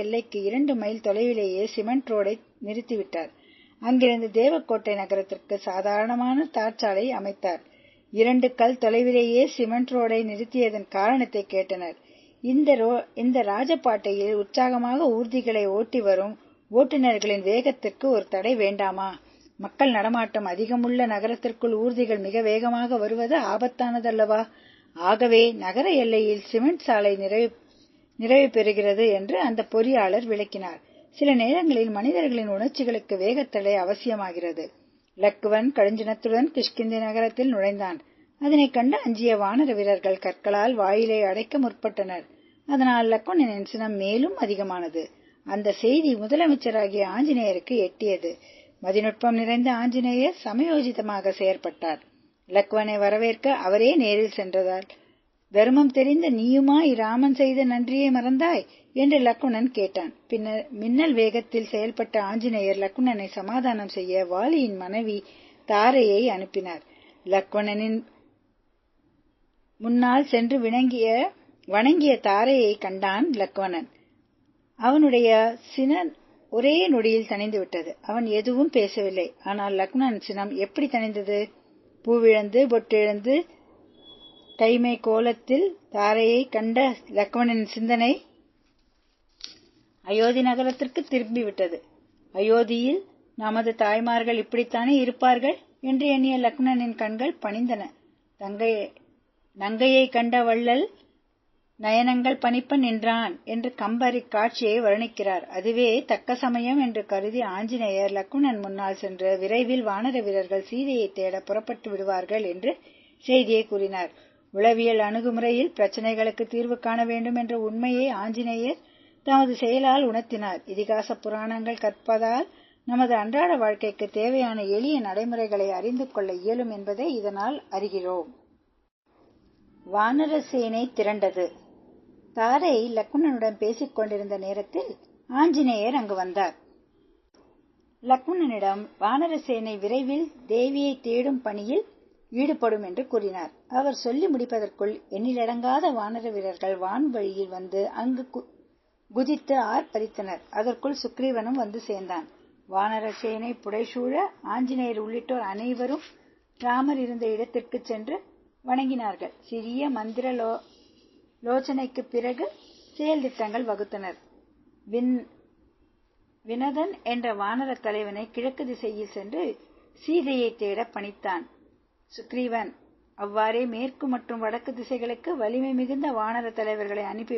எல்லைக்கு 2 mile தொலைவிலேயே cement ரோடை நிறுத்திவிட்டார். அங்கிருந்து தேவக்கோட்டை நகரத்திற்கு சாதாரணமான தார்ச்சாலை அமைத்தார். 2 கல் தொலைவிலேயே சிமெண்ட் ரோடை நிறுத்தியதன் காரணத்தை கேட்டனர். இந்த ராஜபாட்டையில் உற்சாகமாக ஊர்திகளை ஓட்டி வரும் ஓட்டுநர்களின் வேகத்திற்கு ஒரு தடை வேண்டாமா? மக்கள் நடமாட்டம் அதிகமுள்ள நகரத்திற்குள் ஊர்திகள் மிக வேகமாக வருவது ஆபத்தானதல்லவா? ஆகவே நகர எல்லையில் சிமெண்ட் சாலை நிறைவு பெறுகிறது என்று அந்த பொறியாளர் விளக்கினார். சில நேரங்களில் மனிதர்களின் உணர்ச்சிகளுக்கு வேகத்தடை அவசியமாகிறது. லக்குவன் கடுஞ்சினத்துடன் கிஷ்கிந்தை நகரத்தில் நுழைந்தான். அதனைக் கண்டு அஞ்சிய வானர வீரர்கள் கற்களால் வாயிலை அடைக்க முற்பட்டனர். அதனால் லக்குவனின் சினம் மேலும் அதிகமானது. அந்த செய்தி முதலமைச்சராகிய ஆஞ்சநேயருக்கு எட்டியது. மதிநுட்பம் நிறைந்த ஆஞ்சநேயர் சமயோஜிதமாக செயற்பட்டார். லக்குவனை வரவேற்க அவரே நேரில் சென்றதால், தர்மம் தெரிந்த நீயுமா இராமன் செய்த நன்றியை மறந்தாய் என்று லக்குவனன் கேட்டான். பின்னர் மின்னல் வேகத்தில் செயல்பட்ட ஆஞ்சநேயர் லக்குவனனை சமாதானம் செய்ய வாலியின் மனைவி தாரையை அனுப்பினார். லக்குவனின் முன்னால் சென்று வணங்கிய தாரையை கண்டான் லக்குவனன். அவனுடைய சினம் ஒரே நொடியில் தணிந்துவிட்டது. அவன் எதுவும் பேசவில்லை. ஆனால் லக்குவனன் சினம் எப்படி தணிந்தது? பூவிழந்து பொட்டிழந்து கைமை கோலத்தில் தாரையை கண்ட லக்குவனின் சிந்தனை அயோத்தி நகரத்திற்கு திரும்பிவிட்டது. அயோத்தியில் நமது தாய்மார்கள் இப்படித்தானே இருப்பார்கள் என்று எண்ணிய லக்குவனின் கண்கள் பணிந்தன. நங்கையை கண்ட வள்ளல் நயனங்கள் பணிப்ப நின்றான் என்று கம்பர் இக்காட்சியை வர்ணிக்கிறார். அதுவே தக்க சமயம் என்று கருதி ஆஞ்சநேயர் லக்குவனன் முன்னால் சென்று விரைவில் வானர வீரர்கள் சீதையை தேட புறப்பட்டு விடுவார்கள் என்று செய்தியை கூறினார். உளவியல் அணுகுமுறையில் பிரச்சனைகளுக்கு தீர்வு காண வேண்டும் என்ற உண்மையை ஆஞ்சநேயர் தமது செயலால் உணர்த்தினார். இதிகாச புராணங்கள் கற்பதால் நமது அன்றாட வாழ்க்கைக்கு தேவையான எளிய நடைமுறைகளை அறிந்து கொள்ள இயலும் என்பதை இதனால் அறிகிறோம். வானர சேனை திரண்டது. தாரை லக்குவனுடன் பேசிக் கொண்டிருந்த நேரத்தில் ஆஞ்சநேயர் அங்கு வந்தார். லக்குவனிடம் வானர சேனை விரைவில் தேவியை தேடும் பணியில் ஈடுபடும் என்று கூறினார். அவர் சொல்லி முடிப்பதற்குள் எண்ணிலடங்காத வானர வீரர்கள் வான்வழியில் வந்து அங்கு குதித்து ஆர்ப்பரித்தனர். அதற்குள் சுக்ரீவனும் வந்து சேர்ந்தான். வானர சேனை புடைசூழ ஆஞ்சநேயர் உள்ளிட்டோர் அனைவரும் ராமர் இருந்த இடத்திற்கு சென்று வணங்கினார்கள். சிறிய மந்திர லோச்சனைக்கு பிறகு செயல் திட்டங்கள் வகுத்தனர். வினதன் என்ற வானர தலைவனை கிழக்கு திசையில் சென்று சீதையை தேட பணித்தான். சுக்ரீவன் அவ்வாறே மேற்கு மற்றும் வடக்கு திசைகளுக்கு வலிமை மிகுந்த வானர தலைவர்களை அனுப்பி